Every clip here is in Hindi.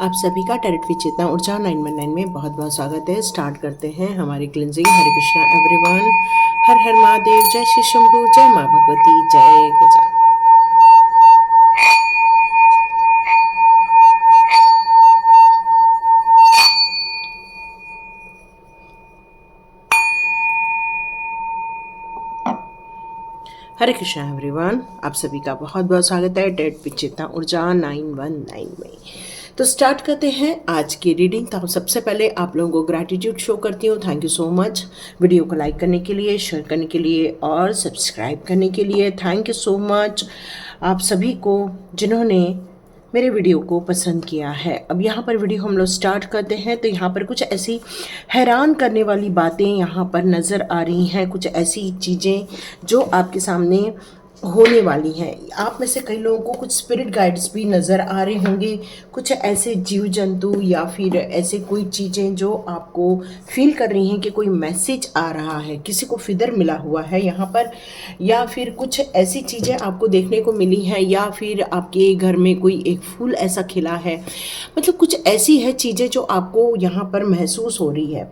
आप सभी का टैरेट विद चेतना ऊर्जा 919 में बहुत बहुत स्वागत है। स्टार्ट करते हैं हमारी क्लिनजिंग। हरे कृष्णा एवरीवन। हर हर महादेव। जय श्री शंभू। जय माँ भगवती। जय गजानन। हरे कृष्णा एवरीवन। आप सभी का बहुत बहुत स्वागत है टैरेट विद चेतना ऊर्जा 919 में। तो स्टार्ट करते हैं आज की रीडिंग। तो सबसे पहले आप लोगों को ग्रैटिट्यूड शो करती हूँ। Thank you so much video को लाइक करने के लिए, शेयर करने के लिए और सब्सक्राइब करने के लिए। थैंक यू सो मच आप सभी को जिन्होंने मेरे वीडियो को पसंद किया है। अब यहाँ पर वीडियो हम लोग स्टार्ट करते हैं। तो यहाँ पर कुछ ऐसी हैरान करने वाली बातें यहाँ पर नज़र आ रही हैं, कुछ ऐसी चीज़ें जो आपके सामने होने वाली हैं। आप में से कई लोगों को कुछ स्पिरिट गाइड्स भी नज़र आ रहे होंगे, कुछ ऐसे जीव जंतु या फिर ऐसे कोई चीज़ें जो आपको फील कर रही हैं कि कोई मैसेज आ रहा है, किसी को फिदर मिला हुआ है यहाँ पर, या फिर कुछ ऐसी चीज़ें आपको देखने को मिली हैं, या फिर आपके घर में कोई एक फूल ऐसा खिला है। मतलब कुछ ऐसी है चीज़ें जो आपको यहाँ पर महसूस हो रही है।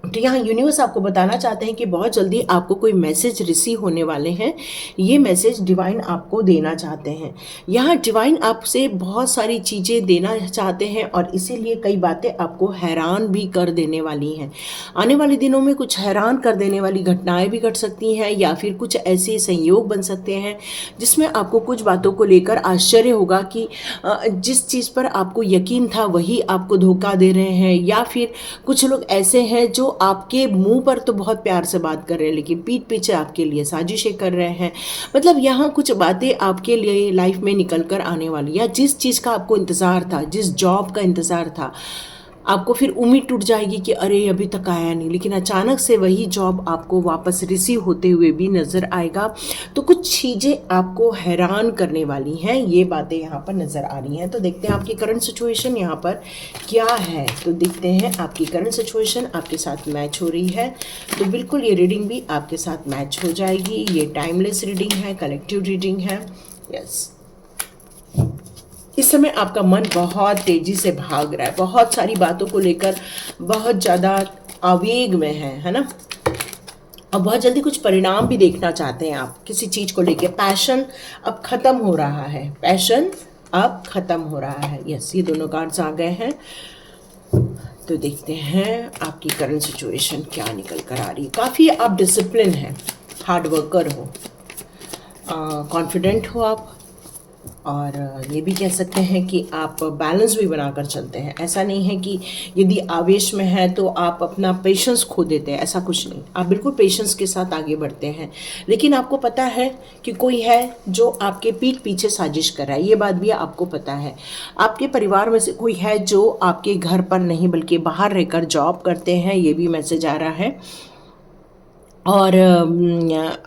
तो यहाँ यूनिवर्स आपको बताना चाहते हैं कि बहुत जल्दी आपको कोई मैसेज रिसीव होने वाले हैं। ये मैसेज डिवाइन आपको देना चाहते हैं। यहाँ डिवाइन आपसे बहुत सारी चीज़ें देना चाहते हैं और इसीलिए कई बातें आपको हैरान भी कर देने वाली हैं। आने वाले दिनों में कुछ हैरान कर देने वाली घटनाएं भी घट सकती हैं, या फिर कुछ ऐसे संयोग बन सकते हैं जिसमें आपको कुछ बातों को लेकर आश्चर्य होगा कि जिस चीज़ पर आपको यकीन था वही आपको धोखा दे रहे हैं। या फिर कुछ लोग ऐसे हैं जो आपके मुंह पर तो बहुत प्यार से बात कर रहे हैं लेकिन पीठ पीछे आपके लिए साजिशें कर रहे हैं। मतलब यहाँ कुछ बातें आपके लिए लाइफ में निकल कर आने वाली, या जिस चीज़ का आपको इंतज़ार था, जिस जॉब का इंतज़ार था, आपको फिर उम्मीद टूट जाएगी कि अरे अभी तक आया नहीं, लेकिन अचानक से वही जॉब आपको वापस रिसीव होते हुए भी नज़र आएगा। तो कुछ चीज़ें आपको हैरान करने वाली हैं, ये बातें यहाँ पर नज़र आ रही हैं। तो देखते हैं आपकी करंट सिचुएशन यहाँ पर क्या है। तो देखते हैं आपकी करंट सिचुएशन आपके साथ मैच हो रही है तो बिल्कुल ये रीडिंग भी आपके साथ मैच हो जाएगी। ये टाइमलेस रीडिंग है, कलेक्टिव रीडिंग है। यस, इस समय आपका मन बहुत तेजी से भाग रहा है, बहुत सारी बातों को लेकर बहुत ज़्यादा आवेग में है ना। अब बहुत जल्दी कुछ परिणाम भी देखना चाहते हैं आप किसी चीज़ को लेकर। पैशन अब ख़त्म हो रहा है, पैशन अब ख़त्म हो रहा है। यस, ये दोनों कार्ड्स आ गए हैं। तो देखते हैं आपकी करंट सिचुएशन क्या निकल कर आ रही है। काफ़ी आप डिसिप्लिन हैं, हार्ड वर्कर हो, कॉन्फिडेंट हो आप, और ये भी कह सकते हैं कि आप बैलेंस भी बनाकर चलते हैं। ऐसा नहीं है कि यदि आवेश में है तो आप अपना पेशेंस खो देते हैं, ऐसा कुछ नहीं। आप बिल्कुल पेशेंस के साथ आगे बढ़ते हैं, लेकिन आपको पता है कि कोई है जो आपके पीठ पीछे साजिश कर रहा है। ये बात भी आपको पता है। आपके परिवार में से कोई है जो आपके घर पर नहीं बल्कि बाहर रहकर जॉब करते हैं, ये भी मैसेज आ रहा है। और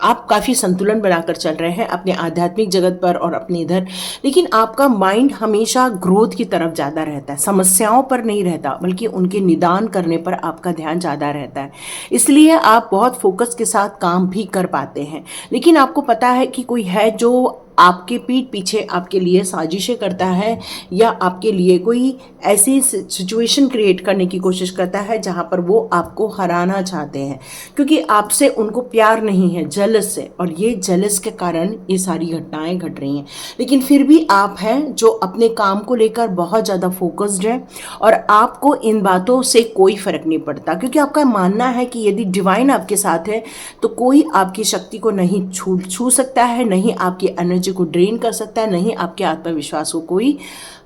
आप काफ़ी संतुलन बनाकर चल रहे हैं अपने आध्यात्मिक जगत पर और अपने इधर, लेकिन आपका माइंड हमेशा ग्रोथ की तरफ ज़्यादा रहता है, समस्याओं पर नहीं रहता, बल्कि उनके निदान करने पर आपका ध्यान ज़्यादा रहता है। इसलिए आप बहुत फोकस के साथ काम भी कर पाते हैं। लेकिन आपको पता है कि कोई है जो आपके पीठ पीछे आपके लिए साजिशें करता है, या आपके लिए कोई ऐसी सिचुएशन क्रिएट करने की कोशिश करता है जहां पर वो आपको हराना चाहते हैं, क्योंकि आपसे उनको प्यार नहीं है, जेलस से, और ये जेलस के कारण ये सारी घटनाएं घट रही हैं। लेकिन फिर भी आप हैं जो अपने काम को लेकर बहुत ज़्यादा फोकस्ड है, और आपको इन बातों से कोई फर्क नहीं पड़ता, क्योंकि आपका मानना है कि यदि डिवाइन आपके साथ है तो कोई आपकी शक्ति को नहीं छू सकता है, नहीं आपकी एनर्जी को ड्रेन कर सकता है, नहीं आपके आत्मविश्वास को कोई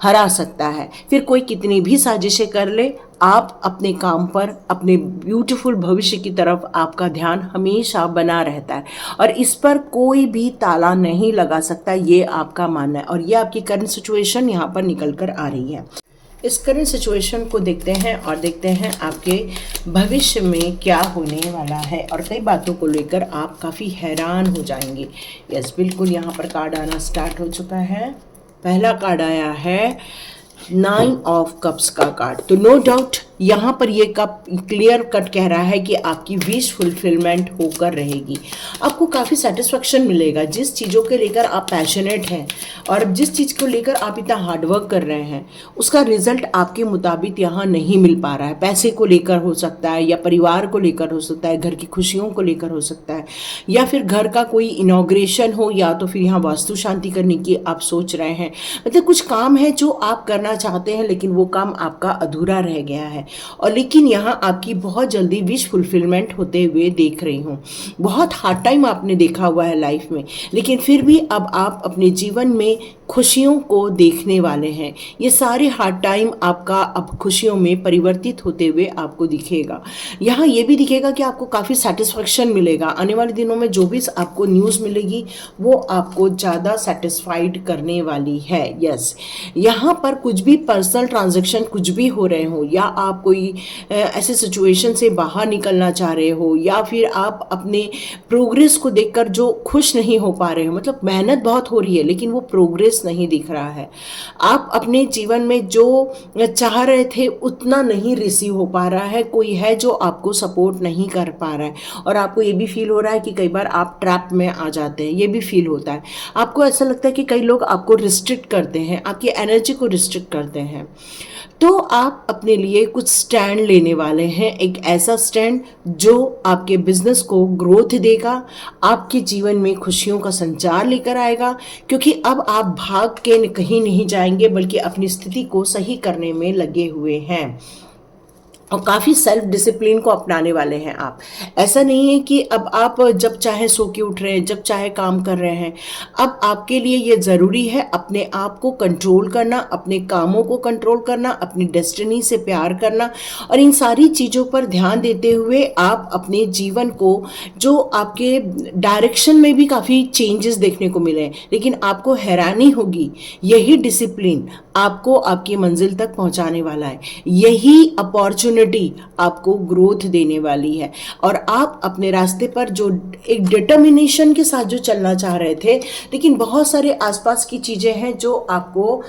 हरा सकता है। फिर कोई कितनी भी साजिशें कर ले, आप अपने काम पर, अपने ब्यूटीफुल भविष्य की तरफ आपका ध्यान हमेशा बना रहता है, और इस पर कोई भी ताला नहीं लगा सकता, ये आपका मानना है। और ये आपकी करंट सिचुएशन यहाँ पर निकल कर आ रही है। इस करंट सिचुएशन को देखते हैं और देखते हैं आपके भविष्य में क्या होने वाला है, और कई बातों को लेकर आप काफ़ी हैरान हो जाएंगे। यस, बिल्कुल यहाँ पर कार्ड आना स्टार्ट हो चुका है। पहला कार्ड आया है 9 ऑफ कप्स का कार्ड। तो नो डाउट यहाँ पर ये कप क्लियर कट कह रहा है कि आपकी विश फुलफिलमेंट होकर रहेगी। आपको काफ़ी सेटिस्फेक्शन मिलेगा जिस चीज़ों के लेकर आप पैशनेट हैं और जिस चीज़ को लेकर आप इतना हार्डवर्क कर रहे हैं, उसका रिजल्ट आपके मुताबिक यहाँ नहीं मिल पा रहा है। पैसे को लेकर हो सकता है, या परिवार को लेकर हो सकता है, घर की खुशियों को लेकर हो सकता है, या फिर घर का कोई इनॉग्रेशन हो, या तो फिर यहाँ वास्तु शांति करने की आप सोच रहे हैं। मतलब कुछ काम है जो आप करना चाहते हैं लेकिन वो काम आपका अधूरा रह गया है, और लेकिन यहाँ आपकी बहुत जल्दी विश फुलफिलमेंट होते हुए देख रही हूँ। बहुत हार्ड टाइम आपने देखा हुआ है लाइफ में, लेकिन फिर भी अब आप अपने जीवन में खुशियों को देखने वाले हैं। ये सारे हार्ड टाइम आपका अब खुशियों में परिवर्तित होते हुए आपको दिखेगा। यहाँ ये भी दिखेगा कि आपको काफ़ी सेटिस्फेक्शन मिलेगा। आने वाले दिनों में जो भी आपको न्यूज़ मिलेगी वो आपको ज़्यादा सेटिस्फाइड करने वाली है। यस, यहाँ पर कुछ भी पर्सनल ट्रांजैक्शन कुछ भी हो रहे हो, या आप कोई ऐसे सिचुएशन से बाहर निकलना चाह रहे हो, या फिर आप अपने प्रोग्रेस को देखकर जो खुश नहीं हो पा रहे हो, मतलब मेहनत बहुत हो रही है लेकिन वो प्रोग्रेस नहीं दिख रहा है। आप अपने जीवन में जो चाह रहे थे उतना नहीं रिसीव हो पा रहा है, कोई है जो आपको सपोर्ट नहीं कर पा रहा है, और आपको ये भी फील हो रहा है कि कई बार आप ट्रैप में आ जाते हैं। ये भी फील होता है, आपको ऐसा लगता है कि कई लोग आपको रिस्ट्रिक्ट करते हैं, आपकी एनर्जी को रिस्ट्रिक्ट करते हैं। तो आप अपने लिए कुछ स्टैंड लेने वाले हैं, एक ऐसा स्टैंड जो आपके बिजनेस को ग्रोथ देगा, आपके जीवन में खुशियों का संचार लेकर आएगा, क्योंकि अब आप भाग के कहीं नहीं जाएंगे बल्कि अपनी स्थिति को सही करने में लगे हुए हैं, और काफ़ी सेल्फ डिसिप्लिन को अपनाने वाले हैं आप। ऐसा नहीं है कि अब आप जब चाहे सो के उठ रहे हैं, जब चाहे काम कर रहे हैं। अब आपके लिए ये ज़रूरी है अपने आप को कंट्रोल करना, अपने कामों को कंट्रोल करना, अपनी डेस्टिनी से प्यार करना, और इन सारी चीज़ों पर ध्यान देते हुए आप अपने जीवन को, जो आपके डायरेक्शन में भी काफ़ी चेंजेस देखने को मिले हैं, लेकिन आपको हैरानी होगी, यही डिसिप्लिन आपको आपकी मंजिल तक पहुंचाने वाला है। यही अपॉर्चुनिटी आपको ग्रोथ देने वाली है, और आप अपने रास्ते पर जो एक डिटर्मिनेशन के साथ जो चलना चाह रहे थे, लेकिन बहुत सारे आसपास की चीज़ें हैं जो आपको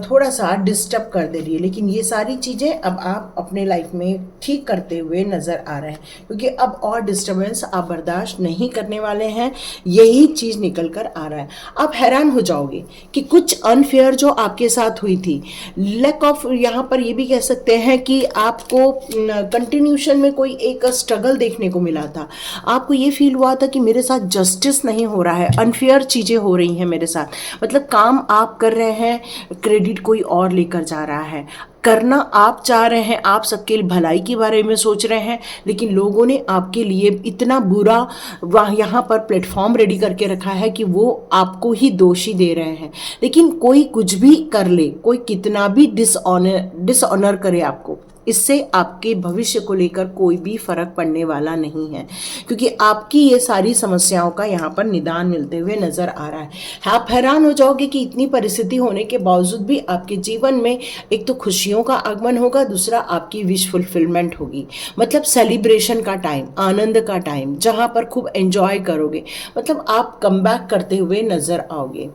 थोड़ा सा डिस्टर्ब कर दे रही है, लेकिन ये सारी चीज़ें अब आप अपने लाइफ में ठीक करते हुए नज़र आ रहे हैं, क्योंकि अब और डिस्टर्बेंस आप बर्दाश्त नहीं करने वाले हैं। यही चीज़ निकल कर आ रहा है। आप हैरान हो जाओगे कि कुछ अनफेयर जो आपके साथ हुई थी, लैक ऑफ, यहाँ पर ये भी कह सकते हैं कि आपको कंटिन्यूशन में कोई एक स्ट्रगल देखने को मिला था। आपको ये फील हुआ था कि मेरे साथ जस्टिस नहीं हो रहा है, अनफेयर चीज़ें हो रही हैं मेरे साथ। मतलब काम आप कर रहे हैं, क्रेडिट कोई और लेकर जा रहा है। करना आप चाह रहे हैं, आप सबके भलाई के बारे में सोच रहे हैं, लेकिन लोगों ने आपके लिए इतना बुरा वहाँ यहाँ पर प्लेटफॉर्म रेडी करके रखा है कि वो आपको ही दोषी दे रहे हैं। लेकिन कोई कुछ भी कर ले, कोई कितना भी डिसऑनर करे आपको, इससे आपके भविष्य को लेकर कोई भी फर्क पड़ने वाला नहीं है, क्योंकि आपकी ये सारी समस्याओं का यहाँ पर निदान मिलते हुए नजर आ रहा है। आप हैरान हो जाओगे कि इतनी परिस्थिति होने के बावजूद भी आपके जीवन में एक तो खुशियों का आगमन होगा, दूसरा आपकी विश फुलफिलमेंट होगी। मतलब सेलिब्रेशन का टाइम, आनंद का टाइम, जहाँ पर खूब एंजॉय करोगे, मतलब आप कमबैक करते हुए नजर आओगे।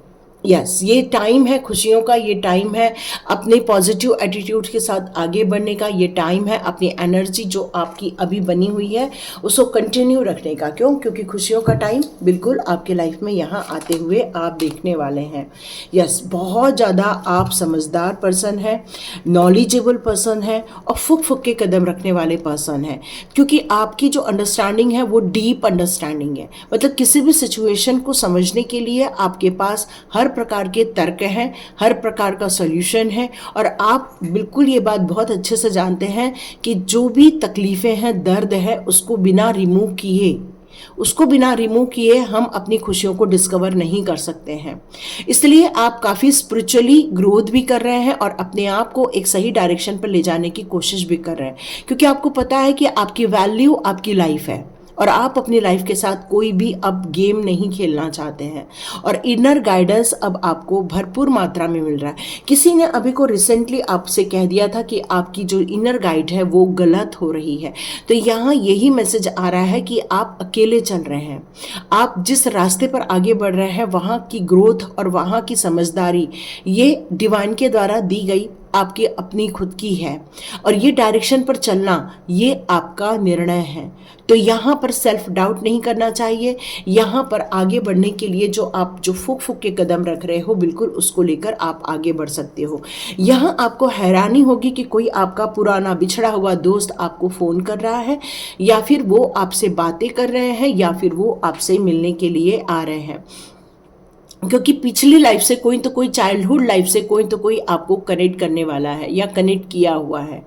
यस, ये टाइम है खुशियों का, ये टाइम है अपने पॉजिटिव एटीट्यूड के साथ आगे बढ़ने का, ये टाइम है अपनी एनर्जी जो आपकी अभी बनी हुई है उसको कंटिन्यू रखने का। क्यों? क्योंकि खुशियों का टाइम बिल्कुल आपके लाइफ में यहाँ आते हुए आप देखने वाले हैं। यस, बहुत ज़्यादा आप समझदार पर्सन है, नॉलेजेबल पर्सन है, और फुक फुक के कदम रखने वाले पर्सन है, क्योंकि आपकी जो अंडरस्टैंडिंग है वो डीप अंडरस्टैंडिंग है। मतलब किसी भी सिचुएशन को समझने के लिए आपके पास हर प्रकार के तर्क हैं, हर प्रकार का सॉल्यूशन है, और आप बिल्कुल ये बात बहुत अच्छे से जानते हैं कि जो भी तकलीफ़ें हैं, दर्द है, उसको बिना रिमूव किए हम अपनी खुशियों को डिस्कवर नहीं कर सकते हैं। इसलिए आप काफ़ी स्पिरिचुअली ग्रोथ भी कर रहे हैं और अपने आप को एक सही डायरेक्शन पर ले जाने की कोशिश भी कर रहे हैं, क्योंकि आपको पता है कि आपकी वैल्यू आपकी लाइफ है, और आप अपनी लाइफ के साथ कोई भी अब गेम नहीं खेलना चाहते हैं, और इनर गाइडेंस अब आपको भरपूर मात्रा में मिल रहा है। किसी ने अभी को रिसेंटली आपसे कह दिया था कि आपकी जो इनर गाइड है वो गलत हो रही है, तो यहाँ यही मैसेज आ रहा है कि आप अकेले चल रहे हैं। आप जिस रास्ते पर आगे बढ़ रहे हैं वहाँ की ग्रोथ और वहाँ की समझदारी ये डिवाइन के द्वारा दी गई आपकी अपनी खुद की है और ये डायरेक्शन पर चलना ये आपका निर्णय है। तो यहाँ पर सेल्फ डाउट नहीं करना चाहिए। यहाँ पर आगे बढ़ने के लिए जो फूक फूक के कदम रख रहे हो, बिल्कुल उसको लेकर आप आगे बढ़ सकते हो। यहाँ आपको हैरानी होगी कि कोई आपका पुराना बिछड़ा हुआ दोस्त आपको फ़ोन कर रहा है, या फिर वो आपसे बातें कर रहे हैं, या फिर वो आपसे मिलने के लिए आ रहे हैं, क्योंकि पिछली लाइफ से कोई तो कोई, चाइल्डहुड लाइफ से कोई तो कोई आपको कनेक्ट करने वाला है या कनेक्ट किया हुआ है।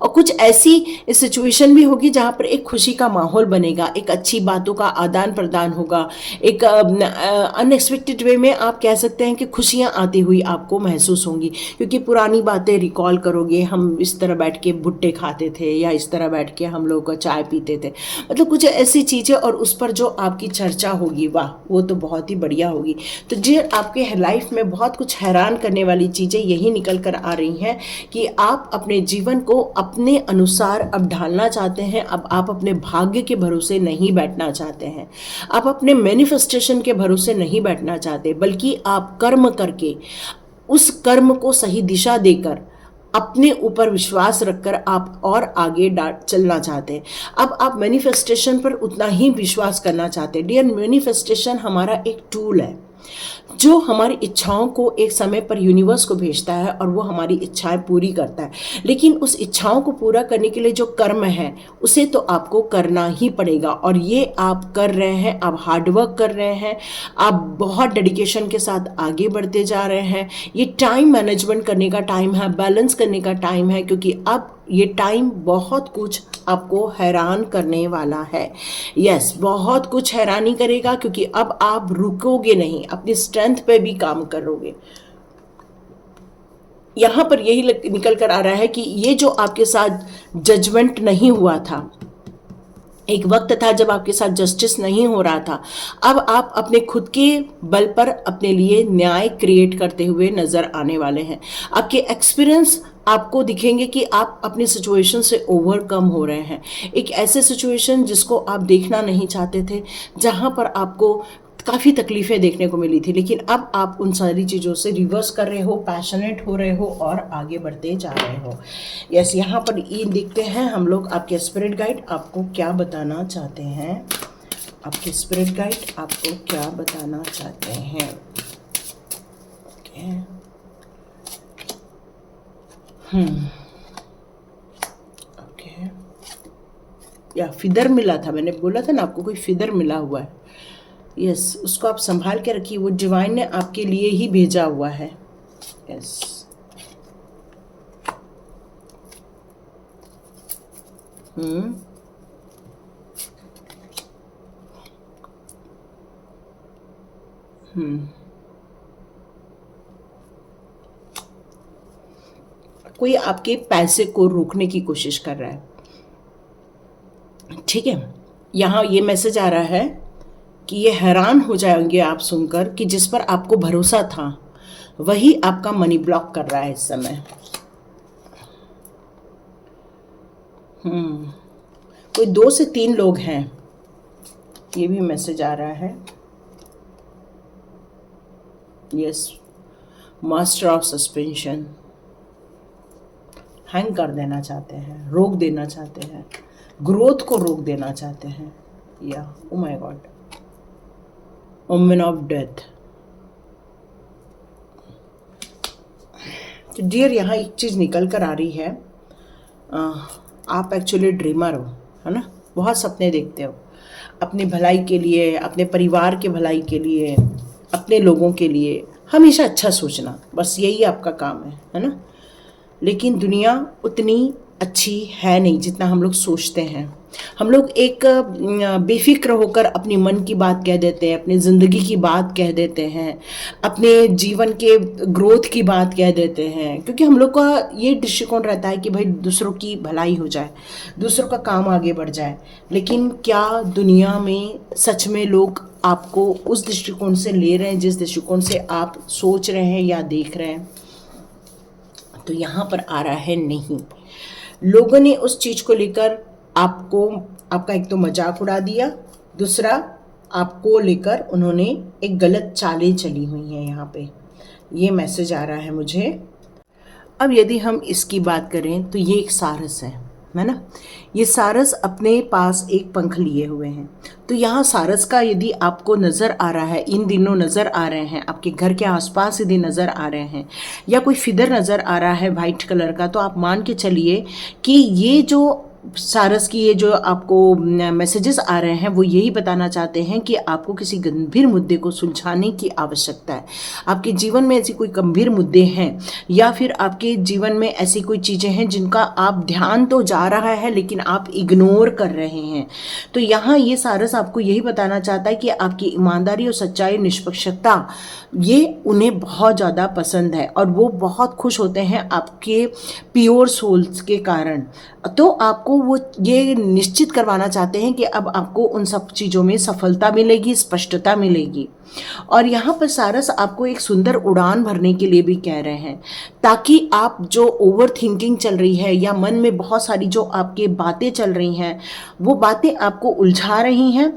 और कुछ ऐसी सिचुएशन भी होगी जहाँ पर एक खुशी का माहौल बनेगा, एक अच्छी बातों का आदान प्रदान होगा, एक अनएक्सपेक्टेड वे में आप कह सकते हैं कि खुशियाँ आती हुई आपको महसूस होंगी, क्योंकि पुरानी बातें रिकॉल करोगे। हम इस तरह बैठ के भुट्टे खाते थे, या इस तरह बैठ के हम लोग चाय पीते थे, मतलब कुछ ऐसी चीज़ें, और उस पर जो आपकी चर्चा होगी, वाह, वो तो बहुत ही बढ़िया होगी। तो जो आपके लाइफ में बहुत कुछ हैरान करने वाली चीज़ें यही निकल कर आ रही हैं कि आप अपने जीवन को अपने अनुसार अब ढालना चाहते हैं। अब आप अपने भाग्य के भरोसे नहीं बैठना चाहते हैं, आप अपने मैनिफेस्टेशन के भरोसे नहीं बैठना चाहते, बल्कि आप कर्म करके उस कर्म को सही दिशा देकर अपने ऊपर विश्वास रखकर आप और आगे चलना चाहते हैं। अब आप मैनिफेस्टेशन पर उतना ही विश्वास करना चाहते हैं। डियर, मैनिफेस्टेशन हमारा एक टूल है जो हमारी इच्छाओं को एक समय पर यूनिवर्स को भेजता है और वो हमारी इच्छाएं पूरी करता है। लेकिन उस इच्छाओं को पूरा करने के लिए जो कर्म है उसे तो आपको करना ही पड़ेगा, और ये आप कर रहे हैं। आप हार्डवर्क कर रहे हैं, आप बहुत डेडिकेशन के साथ आगे बढ़ते जा रहे हैं। ये टाइम मैनेजमेंट करने का टाइम है, बैलेंस करने का टाइम है, क्योंकि अब ये टाइम बहुत कुछ आपको हैरान करने वाला है। यस, बहुत कुछ हैरानी करेगा, क्योंकि अब आप रुकोगे नहीं, अपनी स्ट्रेंथ पे भी काम करोगे। यहाँ पर यही निकल कर आ रहा है कि ये जो आपके साथ जजमेंट नहीं हुआ था, एक वक्त था जब आपके साथ जस्टिस नहीं हो रहा था, अब आप अपने खुद के बल पर अपने लिए न्याय क्रिएट करते हुए नजर आने वाले हैं। आपके एक्सपीरियंस आपको दिखेंगे कि आप अपनी सिचुएशन से ओवरकम हो रहे हैं। एक ऐसे सिचुएशन जिसको आप देखना नहीं चाहते थे, जहां पर आपको काफ़ी तकलीफ़ें देखने को मिली थी, लेकिन अब आप उन सारी चीज़ों से रिवर्स कर रहे हो, पैशनेट हो रहे हो और आगे बढ़ते जा रहे हो। यस, यहाँ पर ये देखते हैं हम लोग आपके स्पिरिट गाइड आपको क्या बताना चाहते हैं। आपके स्पिरिट गाइड आपको क्या बताना चाहते हैं। ओके, ओके, या फिदर मिला था, मैंने बोला था ना आपको कोई फिदर मिला हुआ है। यस, उसको आप संभाल के रखिए, वो डिवाइन ने आपके लिए ही भेजा हुआ है। यस, कोई आपके पैसे को रोकने की कोशिश कर रहा है। ठीक है, यहाँ ये मैसेज आ रहा है कि ये हैरान हो जाएंगे आप सुनकर कि जिस पर आपको भरोसा था वही आपका मनी ब्लॉक कर रहा है इस समय। कोई 2 से 3 लोग हैं, ये भी मैसेज आ रहा है। Yes, master of suspension, hang कर देना चाहते हैं, रोक देना चाहते हैं, ग्रोथ को रोक देना चाहते हैं। या oh my god, omen of death. तो डियर, यहाँ एक चीज़ निकल कर आ रही है, आप एक्चुअली ड्रीमर हो, है ना, बहुत सपने देखते हो अपनी भलाई के लिए, अपने परिवार के भलाई के लिए, अपने लोगों के लिए, हमेशा अच्छा सोचना, बस यही आपका काम है ना। लेकिन दुनिया उतनी अच्छी है नहीं जितना हम लोग सोचते हैं। हम लोग एक बेफिक्र होकर अपनी मन की बात कह देते हैं, अपनी ज़िंदगी की बात कह देते हैं, अपने जीवन के ग्रोथ की बात कह देते हैं, क्योंकि हम लोग का ये दृष्टिकोण रहता है कि भाई दूसरों की भलाई हो जाए, दूसरों का काम आगे बढ़ जाए। लेकिन क्या दुनिया में सच में लोग आपको उस दृष्टिकोण से ले रहे हैं जिस दृष्टिकोण से आप सोच रहे हैं या देख रहे हैं? तो यहाँ पर आ रहा है नहीं। लोगों ने उस चीज़ को लेकर आपका एक तो मजाक उड़ा दिया, दूसरा आपको लेकर उन्होंने एक गलत चालें चली हुई हैं। यहाँ पे ये मैसेज आ रहा है मुझे। अब यदि हम इसकी बात करें तो ये एक सारस है ना। ये सारस अपने पास एक पंख लिए हुए हैं। तो यहाँ सारस का यदि आपको नज़र आ रहा है, इन दिनों नज़र आ रहे हैं, आपके घर के आसपास यदि नज़र आ रहे हैं, या कोई फिदर नज़र आ रहा है वाइट कलर का, तो आप मान के चलिए कि ये जो सारस की ये जो आपको मैसेजेस आ रहे हैं वो यही बताना चाहते हैं कि आपको किसी गंभीर मुद्दे को सुलझाने की आवश्यकता है। आपके जीवन में ऐसी कोई गंभीर मुद्दे हैं, या फिर आपके जीवन में ऐसी कोई चीज़ें हैं जिनका आप ध्यान तो जा रहा है लेकिन आप इग्नोर कर रहे हैं। तो यहाँ ये सारस आपको यही बताना चाहता है कि आपकी ईमानदारी और सच्चाई, निष्पक्षता, ये उन्हें बहुत ज़्यादा पसंद है और वो बहुत खुश होते हैं आपके प्योर सोल्स के कारण। तो आपको वो ये निश्चित करवाना चाहते हैं कि अब आपको उन सब चीज़ों में सफलता मिलेगी, स्पष्टता मिलेगी। और यहाँ पर सारस आपको एक सुंदर उड़ान भरने के लिए भी कह रहे हैं, ताकि आप जो ओवर थिंकिंग चल रही है या मन में बहुत सारी जो आपके बातें चल रही हैं, वो बातें आपको उलझा रही हैं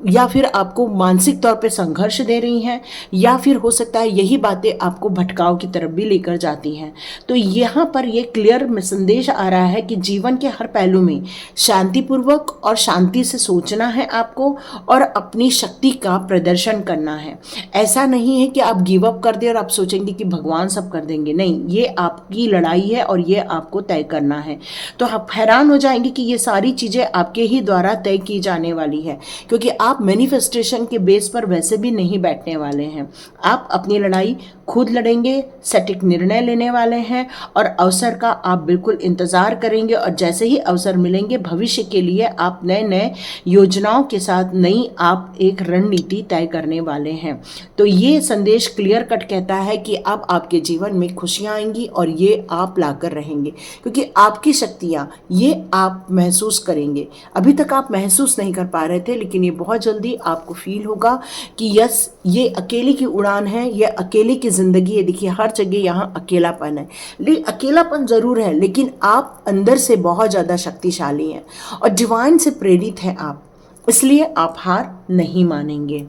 या फिर आपको मानसिक तौर पे संघर्ष दे रही हैं, या फिर हो सकता है यही बातें आपको भटकाव की तरफ भी लेकर जाती हैं। तो यहाँ पर ये क्लियर संदेश आ रहा है कि जीवन के हर पहलू में शांतिपूर्वक और शांति से सोचना है आपको और अपनी शक्ति का प्रदर्शन करना है। ऐसा नहीं है कि आप गिव अप कर दें और आप सोचेंगे कि भगवान सब कर देंगे। नहीं, ये आपकी लड़ाई है और ये आपको तय करना है। तो आप हैरान हो जाएंगे कि ये सारी चीज़ें आपके ही द्वारा तय की जाने वाली है, क्योंकि आप मैनिफेस्टेशन के बेस पर वैसे भी नहीं बैठने वाले हैं। आप अपनी लड़ाई खुद लड़ेंगे, सटीक निर्णय लेने वाले हैं और अवसर का आप बिल्कुल इंतज़ार करेंगे, और जैसे ही अवसर मिलेंगे भविष्य के लिए आप नए नए योजनाओं के साथ नई आप एक रणनीति तय करने वाले हैं। तो ये संदेश क्लियर कट कहता है कि अब आपके जीवन में खुशियाँ आएंगी और ये आप लाकर रहेंगे, क्योंकि आपकी शक्तियाँ ये आप महसूस करेंगे। अभी तक आप महसूस नहीं कर पा रहे थे, लेकिन ये बहुत जल्दी आपको फील होगा कि यस, ये अकेले की उड़ान है, ये अकेले की ज़िंदगी है। देखिए हर जगह यहाँ अकेलापन है, लेकिन अकेलापन ज़रूर है, लेकिन आप अंदर से बहुत ज़्यादा शक्तिशाली हैं और डिवाइन से प्रेरित हैं आप, इसलिए आप हार नहीं मानेंगे।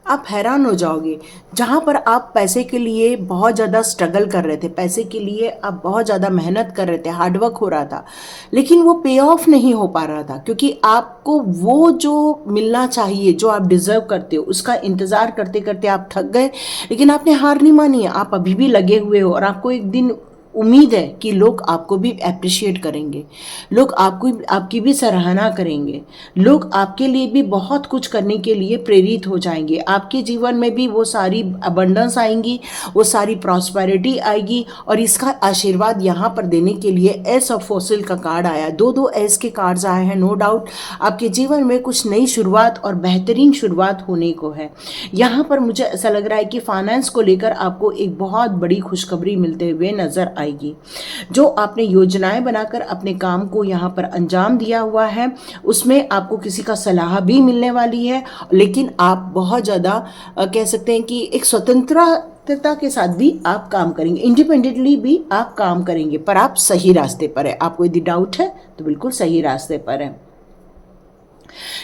आप हैरान हो जाओगे, जहाँ पर आप पैसे के लिए बहुत ज़्यादा स्ट्रगल कर रहे थे, पैसे के लिए आप बहुत ज़्यादा मेहनत कर रहे थे, हार्डवर्क हो रहा था, लेकिन वो पे ऑफ नहीं हो पा रहा था, क्योंकि आपको वो जो मिलना चाहिए, जो आप डिज़र्व करते हो, उसका इंतज़ार करते करते आप थक गए। लेकिन आपने हार नहीं मानी है, आप अभी भी लगे हुए हो और आपको एक दिन उम्मीद है कि लोग आपको भी अप्रिशिएट करेंगे, लोग आपकी भी सराहना करेंगे, लोग आपके लिए भी बहुत कुछ करने के लिए प्रेरित हो जाएंगे। आपके जीवन में भी वो सारी अबंडेंस आएंगी, वो सारी प्रॉस्पेरिटी आएगी। और इसका आशीर्वाद यहाँ पर देने के लिए एस ऑफ फॉसिल का कार्ड आया, दो एस के कार्ड्स आए हैं। नो डाउट आपके जीवन में कुछ नई शुरुआत और बेहतरीन शुरुआत होने को है। यहाँ पर मुझे ऐसा लग रहा है कि फाइनेंस को लेकर आपको एक बहुत बड़ी खुशखबरी मिलते हुए नजर आएगी। जो आपने योजनाएं बनाकर अपने काम को यहाँ पर अंजाम दिया हुआ है, उसमें आपको किसी का सलाह भी मिलने वाली है, लेकिन आप बहुत ज़्यादा कह सकते हैं कि एक स्वतंत्रता के साथ भी आप काम करेंगे, इंडिपेंडेंटली भी आप काम करेंगे, पर आप सही रास्ते पर है। आपको यदि डाउट है तो बिल्कुल सही रास्ते पर है।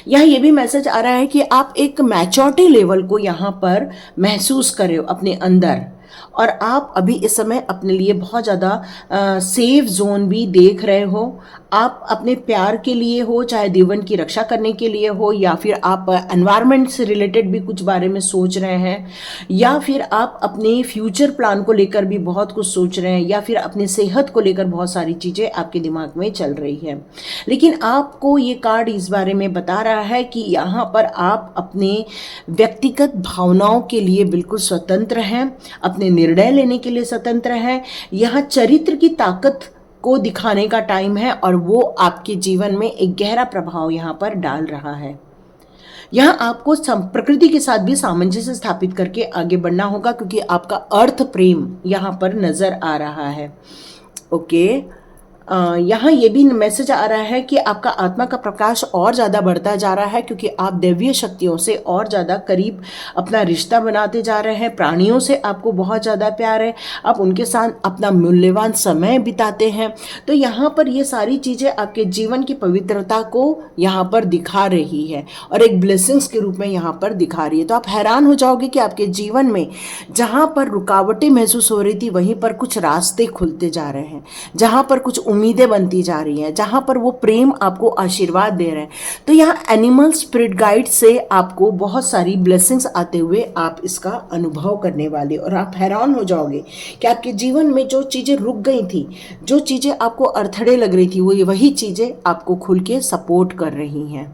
यहाँ ये भी मैसेज आ रहा है कि आप एक मैच्योरिटी लेवल को यहाँ पर महसूस कर रहे हो अपने अंदर, और आप अभी इस समय अपने लिए बहुत ज़्यादा सेफ जोन भी देख रहे हो। आप अपने प्यार के लिए हो, चाहे जीवन की रक्षा करने के लिए हो, या फिर आप एनवायरनमेंट से रिलेटेड भी कुछ बारे में सोच रहे हैं, या फिर आप अपने फ्यूचर प्लान को लेकर भी बहुत कुछ सोच रहे हैं, या फिर अपनी सेहत को लेकर बहुत सारी चीज़ें आपके दिमाग में चल रही है। लेकिन आपको ये कार्ड इस बारे में बता रहा है कि यहाँ पर आप अपने व्यक्तिगत भावनाओं के लिए बिल्कुल स्वतंत्र हैं, अपने निर्णय लेने के लिए स्वतंत्र हैं। यहाँ चरित्र की ताकत को दिखाने का टाइम है और वो आपके जीवन में एक गहरा प्रभाव यहाँ पर डाल रहा है। यहाँ आपको प्रकृति के साथ भी सामंजस्य स्थापित करके आगे बढ़ना होगा, क्योंकि आपका अर्थ प्रेम यहाँ पर नजर आ रहा है। ओके, यहाँ ये भी मैसेज आ रहा है कि आपका आत्मा का प्रकाश और ज़्यादा बढ़ता जा रहा है, क्योंकि आप दैवीय शक्तियों से और ज़्यादा करीब अपना रिश्ता बनाते जा रहे हैं। प्राणियों से आपको बहुत ज़्यादा प्यार है, आप उनके साथ अपना मूल्यवान समय बिताते हैं। तो यहाँ पर ये सारी चीज़ें आपके जीवन की पवित्रता को यहाँ पर दिखा रही है और एक ब्लेसिंग्स के रूप में यहाँ पर दिखा रही है। तो आप हैरान हो जाओगे कि आपके जीवन में जहाँ पर रुकावटें महसूस हो रही थी, वहीं पर कुछ रास्ते खुलते जा रहे हैं, जहाँ पर कुछ उम्मीदें बनती जा रही हैं, जहाँ पर वो प्रेम आपको आशीर्वाद दे रहे हैं। तो यहाँ एनिमल स्पिरिट गाइड से आपको बहुत सारी ब्लेसिंग्स आते हुए आप इसका अनुभव करने वाले, और आप हैरान हो जाओगे कि आपके जीवन में जो चीज़ें रुक गई थी, जो चीज़ें आपको अड़थड़े लग रही थी, वो वही चीज़ें आपको खुल के सपोर्ट कर रही हैं।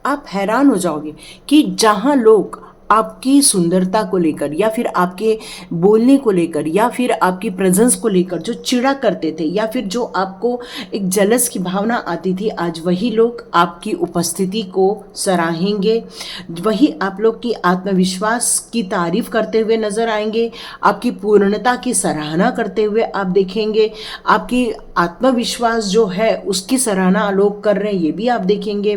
आप हैरान हो जाओगे कि जहाँ लोग आपकी सुंदरता को लेकर या फिर आपके बोलने को लेकर या फिर आपकी प्रेजेंस को लेकर जो चिढ़ा करते थे या फिर जो आपको एक जलस की भावना आती थी, आज वही लोग आपकी उपस्थिति को सराहेंगे, वही आप लोग की आत्मविश्वास की तारीफ करते हुए नजर आएंगे, आपकी पूर्णता की सराहना करते हुए आप देखेंगे, आपकी आत्मविश्वास जो है उसकी सराहना लोग कर रहे हैं, ये भी आप देखेंगे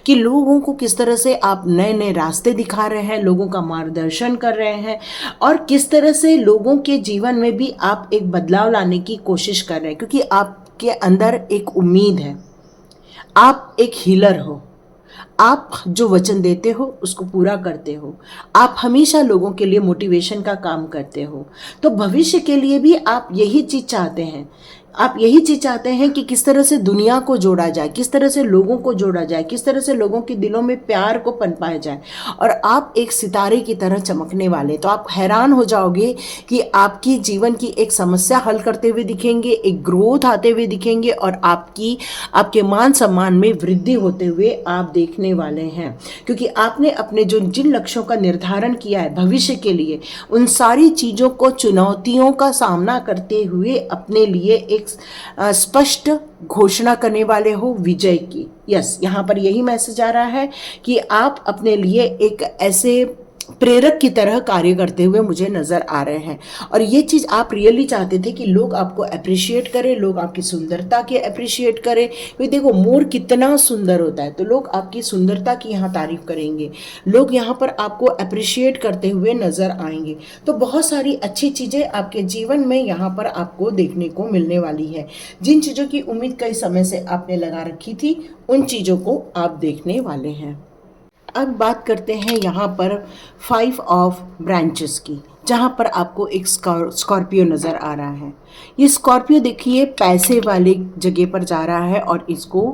कि लोगों को किस तरह से आप नए नए रास्ते दिखा रहे हैं, लोगों का मार्गदर्शन कर रहे हैं, और किस तरह से लोगों के जीवन में भी आप एक बदलाव लाने की कोशिश कर रहे हैं, क्योंकि आपके अंदर एक उम्मीद है, आप एक हीलर हो, आप जो वचन देते हो उसको पूरा करते हो, आप हमेशा लोगों के लिए मोटिवेशन का काम करते हो। तो भविष्य के लिए भी आप यही चीज़ चाहते हैं, आप यही चीज़ चाहते हैं कि किस तरह से दुनिया को जोड़ा जाए, किस तरह से लोगों को जोड़ा जाए, किस तरह से लोगों के दिलों में प्यार को पनपाया जाए, और आप एक सितारे की तरह चमकने वाले। तो आप हैरान हो जाओगे कि आपकी जीवन की एक समस्या हल करते हुए दिखेंगे, एक ग्रोथ आते हुए दिखेंगे, और आपके मान सम्मान में वृद्धि होते हुए आप देखने वाले हैं, क्योंकि आपने अपने जिन लक्ष्यों का निर्धारण किया है भविष्य के लिए, उन सारी चीज़ों को, चुनौतियों का सामना करते हुए अपने लिए एक स्पष्ट घोषणा करने वाले हो विजय की। यस, यहाँ पर यही मैसेज आ रहा है कि आप अपने लिए एक ऐसे प्रेरक की तरह कार्य करते हुए मुझे नजर आ रहे हैं, और ये चीज़ आप रियली चाहते थे कि लोग आपको अप्रिशिएट करें, लोग आपकी सुंदरता के अप्रिशिएट करें। क्योंकि देखो, मोर कितना सुंदर होता है, तो लोग आपकी सुंदरता की यहाँ तारीफ करेंगे, लोग यहाँ पर आपको अप्रिशिएट करते हुए नजर आएंगे। तो बहुत सारी अच्छी चीज़ें आपके जीवन में यहाँ पर आपको देखने को मिलने वाली है। जिन चीज़ों की उम्मीद कई समय से आपने लगा रखी थी, उन चीज़ों को आप देखने वाले हैं। अब बात करते हैं यहाँ पर 5 ऑफ ब्रांचेस की, जहाँ पर आपको एक स्कॉर्पियो नज़र आ रहा है। ये स्कॉर्पियो देखिए पैसे वाले जगह पर जा रहा है और इसको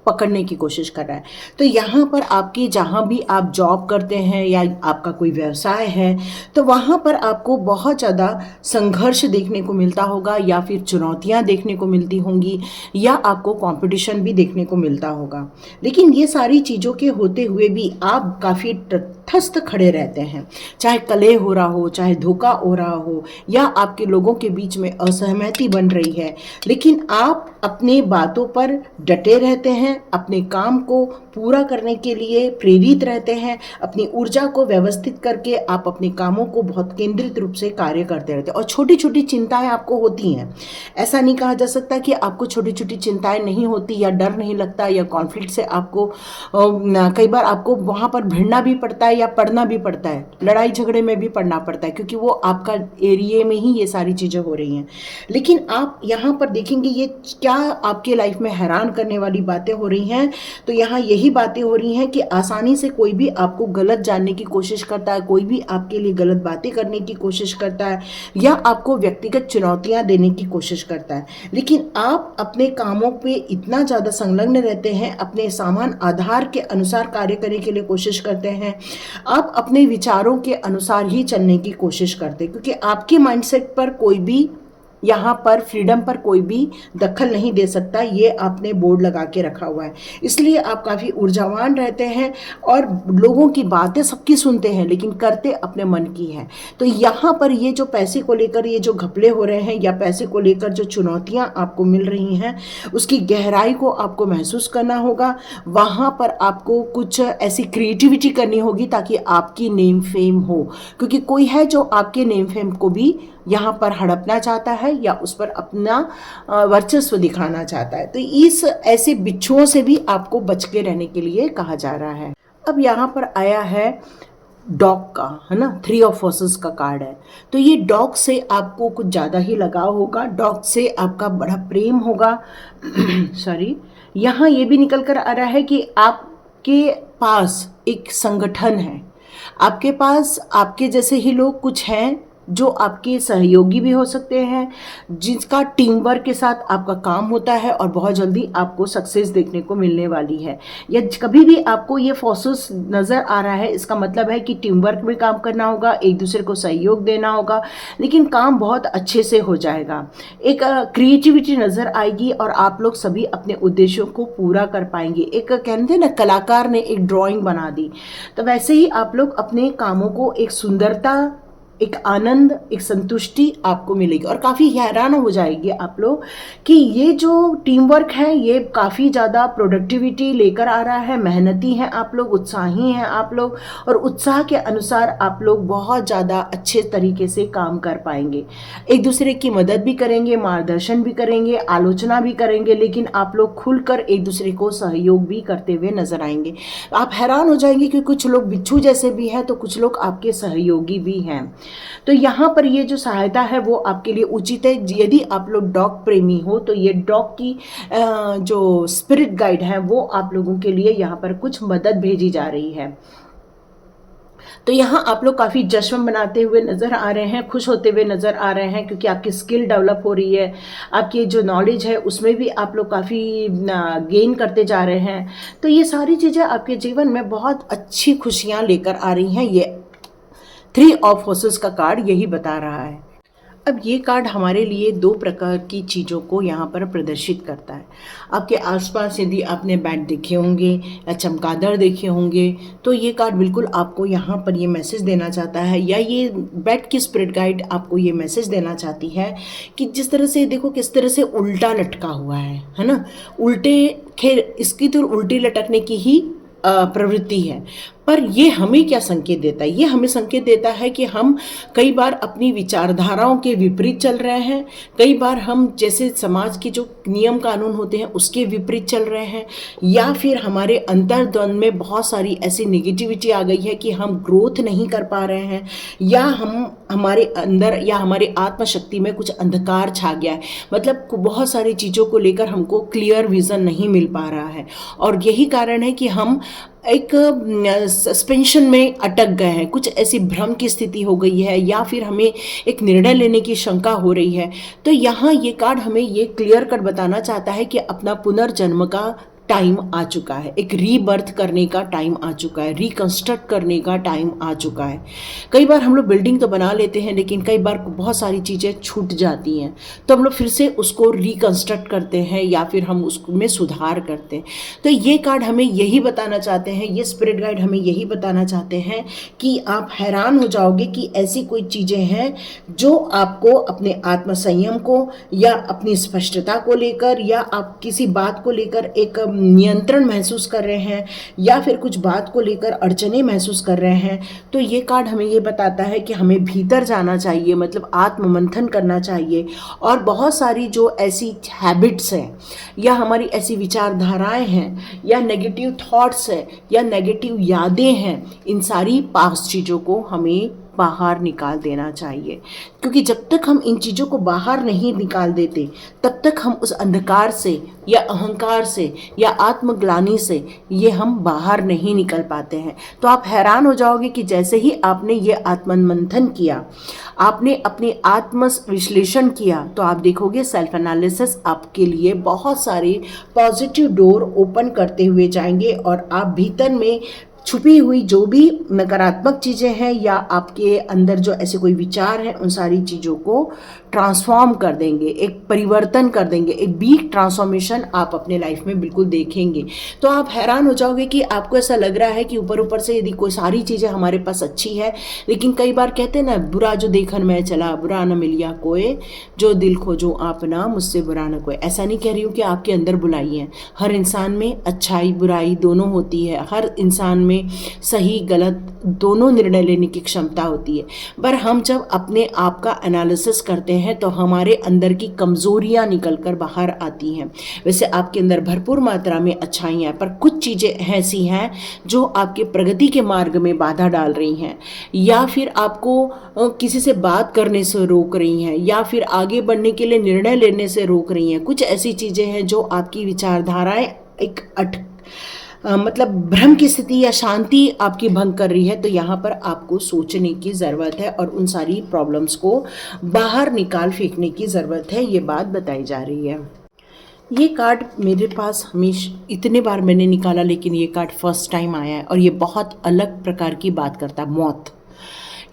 पकड़ने की कोशिश कर रहा है। तो यहाँ पर आपकी, जहाँ भी आप जॉब करते हैं या आपका कोई व्यवसाय है, तो वहाँ पर आपको बहुत ज़्यादा संघर्ष देखने को मिलता होगा, या फिर चुनौतियाँ देखने को मिलती होंगी, या आपको कंपटीशन भी देखने को मिलता होगा। लेकिन ये सारी चीज़ों के होते हुए भी आप काफ़ी तटस्थ खड़े रहते हैं, चाहे कलह हो रहा हो, चाहे धोखा हो रहा हो, या आपके लोगों के बीच में असहमति बन रही है, लेकिन आप अपनी बातों पर डटे रहते हैं, अपने काम को पूरा करने के लिए प्रेरित रहते हैं, अपनी ऊर्जा को व्यवस्थित करके आप अपने कामों को बहुत केंद्रित रूप से कार्य करते रहते हैं। और छोटी छोटी चिंताएं आपको होती हैं, ऐसा नहीं कहा जा सकता कि आपको छोटी छोटी चिंताएं नहीं होती, या डर नहीं लगता, या कॉन्फ्लिक्ट से आपको कई बार आपको वहाँ पर भिड़ना भी पड़ता है या पढ़ना भी पड़ता है, लड़ाई झगड़े में भी पढ़ना पड़ता है, क्योंकि वो आपका एरिया में ही ये सारी चीज़ें हो रही हैं। लेकिन आप यहाँ पर देखेंगे ये क्या आपके लाइफ में हैरान करने वाली बातें हो रही हैं। तो यहाँ यही बातें हो रही हैं कि आसानी से कोई भी आपको गलत जानने की कोशिश करता है, कोई भी आपके लिए गलत बातें करने की कोशिश करता है, या आपको व्यक्तिगत चुनौतियाँ देने की कोशिश करता है। लेकिन आप अपने कामों पे इतना ज़्यादा संलग्न रहते हैं, अपने सामान आधार के अनुसार कार्य करने के लिए कोशिश करते हैं, आप अपने विचारों के अनुसार ही चलने की कोशिश करते हैं, क्योंकि आपके माइंडसेट पर कोई भी, यहाँ पर फ्रीडम पर कोई भी दखल नहीं दे सकता, ये आपने बोर्ड लगा के रखा हुआ है। इसलिए आप काफ़ी ऊर्जावान रहते हैं और लोगों की बातें सबकी सुनते हैं, लेकिन करते अपने मन की है। तो यहाँ पर ये जो पैसे को लेकर ये जो घपले हो रहे हैं, या पैसे को लेकर जो चुनौतियाँ आपको मिल रही हैं, उसकी गहराई को आपको महसूस करना होगा। वहाँ पर आपको कुछ ऐसी क्रिएटिविटी करनी होगी ताकि आपकी नेम फेम हो, क्योंकि कोई है जो आपके नेम फेम को भी यहाँ पर हड़पना चाहता है या उस पर अपना वर्चस्व दिखाना चाहता है। तो इस ऐसे बिच्छुओं से भी आपको बच के रहने के लिए कहा जा रहा है। अब यहाँ पर आया है डॉग का, है ना, 3 ऑफ फोर्सेस का कार्ड है। तो ये डॉग से आपको कुछ ज़्यादा ही लगाव होगा, डॉग से आपका बड़ा प्रेम होगा। सॉरी, यहाँ ये भी निकल कर आ रहा है कि आपके पास एक संगठन है, आपके पास आपके जैसे ही लोग कुछ हैं जो आपके सहयोगी भी हो सकते हैं, जिसका टीम वर्क के साथ आपका काम होता है और बहुत जल्दी आपको सक्सेस देखने को मिलने वाली है। या कभी भी आपको ये फोर्सेस नज़र आ रहा है, इसका मतलब है कि टीम वर्क में काम करना होगा, एक दूसरे को सहयोग देना होगा, लेकिन काम बहुत अच्छे से हो जाएगा। एक क्रिएटिविटी नज़र आएगी और आप लोग सभी अपने उद्देश्यों को पूरा कर पाएंगे। एक कहते हैं ना, कलाकार ने एक ड्राइंग बना दी, तो वैसे ही आप लोग अपने कामों को एक सुंदरता, एक आनंद, एक संतुष्टि आपको मिलेगी और काफ़ी हैरान हो जाएगी आप लोग कि ये जो टीम वर्क है ये काफ़ी ज़्यादा प्रोडक्टिविटी लेकर आ रहा है। मेहनती हैं आप लोग, उत्साही हैं आप लोग, और उत्साह के अनुसार आप लोग बहुत ज़्यादा अच्छे तरीके से काम कर पाएंगे। एक दूसरे की मदद भी करेंगे, मार्गदर्शन भी करेंगे, आलोचना भी करेंगे, लेकिन आप लोग खुलकर एक दूसरे को सहयोग भी करते हुए नजर आएंगे। आप हैरान हो जाएंगे कि कुछ लोग बिच्छू जैसे भी हैं तो कुछ लोग आपके सहयोगी भी हैं। तो यहाँ पर ये जो सहायता है वो आपके लिए उचित है। यदि आप लोग डॉग प्रेमी हो तो ये डॉग की जो स्पिरिट गाइड है वो आप लोगों के लिए यहाँ पर कुछ मदद भेजी जा रही है। तो यहाँ आप लोग काफ़ी जश्न मनाते हुए नज़र आ रहे हैं, खुश होते हुए नज़र आ रहे हैं, क्योंकि आपकी स्किल डेवलप हो रही है, आपकी जो नॉलेज है उसमें भी आप लोग काफ़ी गेन करते जा रहे हैं। तो ये सारी चीज़ें आपके जीवन में बहुत अच्छी खुशियाँ लेकर आ रही हैं। ये 3 ऑफ फोर्सेस का कार्ड यही बता रहा है। अब ये कार्ड हमारे लिए 2 प्रकार की चीज़ों को यहाँ पर प्रदर्शित करता है। आपके आसपास यदि आपने बैट देखे होंगे या चमगादड़ देखे होंगे तो ये कार्ड बिल्कुल आपको यहाँ पर ये मैसेज देना चाहता है, या ये बैट की स्पिरिट गाइड आपको ये मैसेज देना चाहती है कि जिस तरह से देखो किस तरह से उल्टा लटका हुआ है ना, उल्टे, खैर इसकी तो उल्टी लटकने की ही प्रवृत्ति है, पर ये हमें क्या संकेत देता है? ये हमें संकेत देता है कि हम कई बार अपनी विचारधाराओं के विपरीत चल रहे हैं, कई बार हम जैसे समाज के जो नियम कानून होते हैं उसके विपरीत चल रहे हैं, या फिर हमारे अंतर्द्वंद में बहुत सारी ऐसी नेगेटिविटी आ गई है कि हम ग्रोथ नहीं कर पा रहे हैं, या हमारे अंदर या हमारे आत्मशक्ति में कुछ अंधकार छा गया है। मतलब बहुत सारी चीज़ों को लेकर हमको क्लियर विज़न नहीं मिल पा रहा है, और यही कारण है कि हम एक सस्पेंशन में अटक गए हैं, कुछ ऐसी भ्रम की स्थिति हो गई है, या फिर हमें एक निर्णय लेने की शंका हो रही है। तो यहाँ ये कार्ड हमें ये क्लियर कट बताना चाहता है कि अपना पुनर्जन्म का टाइम आ चुका है, एक रीबर्थ करने का टाइम आ चुका है, रिकंस्ट्रक्ट करने का टाइम आ चुका है। कई बार हम लोग बिल्डिंग तो बना लेते हैं, लेकिन कई बार बहुत सारी चीज़ें छूट जाती हैं, तो हम लोग फिर से उसको रिकंस्ट्रक्ट करते हैं या फिर हम उसमें सुधार करते हैं। तो ये कार्ड हमें यही बताना चाहते हैं, ये स्पिरिट गाइड हमें यही बताना चाहते हैं कि आप हैरान हो जाओगे कि ऐसी कोई चीज़ें हैं जो आपको अपने आत्मसंयम को या अपनी स्पष्टता को लेकर, या आप किसी बात को लेकर एक नियंत्रण महसूस कर रहे हैं, या फिर कुछ बात को लेकर अड़चने महसूस कर रहे हैं। तो ये कार्ड हमें ये बताता है कि हमें भीतर जाना चाहिए, मतलब आत्ममंथन करना चाहिए, और बहुत सारी जो ऐसी हैबिट्स हैं या हमारी ऐसी विचारधाराएं हैं या नेगेटिव थॉट्स है या नेगेटिव यादें हैं, इन सारी पास्ट चीज़ों को हमें बाहर निकाल देना चाहिए, क्योंकि जब तक हम इन चीज़ों को बाहर नहीं निकाल देते तब तक हम उस अंधकार से या अहंकार से या आत्मग्लानि से ये हम बाहर नहीं निकल पाते हैं। तो आप हैरान हो जाओगे कि जैसे ही आपने ये आत्ममंथन किया, आपने अपनी आत्म विश्लेषण किया, तो आप देखोगे सेल्फ एनालिसिस आपके लिए बहुत सारे पॉजिटिव डोर ओपन करते हुए जाएंगे, और आप भीतर में छुपी हुई जो भी नकारात्मक चीज़ें हैं या आपके अंदर जो ऐसे कोई विचार हैं, उन सारी चीज़ों को ट्रांसफॉर्म कर देंगे, एक परिवर्तन कर देंगे, एक बिग ट्रांसफॉर्मेशन आप अपने लाइफ में बिल्कुल देखेंगे। तो आप हैरान हो जाओगे कि आपको ऐसा लग रहा है कि ऊपर ऊपर से यदि कोई सारी चीज़ें हमारे पास अच्छी है, लेकिन कई बार कहते हैं ना, बुरा जो देखन में चला बुरा न मिलिया कोई, जो दिल खोजो आपना मुझसे बुरा न कोई। ऐसा नहीं कह रही हूँ कि आपके अंदर बुराई है, हर इंसान में अच्छाई बुराई दोनों होती है, हर इंसान में सही गलत दोनों निर्णय लेने की क्षमता होती है। पर हम जब अपने आप का एनालिसिस करते हैं तो हमारे अंदर की कमज़ोरियाँ निकल कर बाहर आती हैं। वैसे आपके अंदर भरपूर मात्रा में अच्छाइयाँ हैं, पर कुछ चीज़ें ऐसी हैं जो आपके प्रगति के मार्ग में बाधा डाल रही हैं, या फिर आपको किसी से बात करने से रोक रही हैं, या फिर आगे बढ़ने के लिए निर्णय लेने से रोक रही हैं। कुछ ऐसी चीज़ें हैं जो आपकी विचारधाराएं एक मतलब भ्रम की स्थिति या शांति आपकी भंग कर रही है। तो यहाँ पर आपको सोचने की ज़रूरत है और उन सारी प्रॉब्लम्स को बाहर निकाल फेंकने की ज़रूरत है, ये बात बताई जा रही है। ये कार्ड मेरे पास हमेशा इतने बार मैंने निकाला, लेकिन ये कार्ड फर्स्ट टाइम आया है और ये बहुत अलग प्रकार की बात करता है, मौत।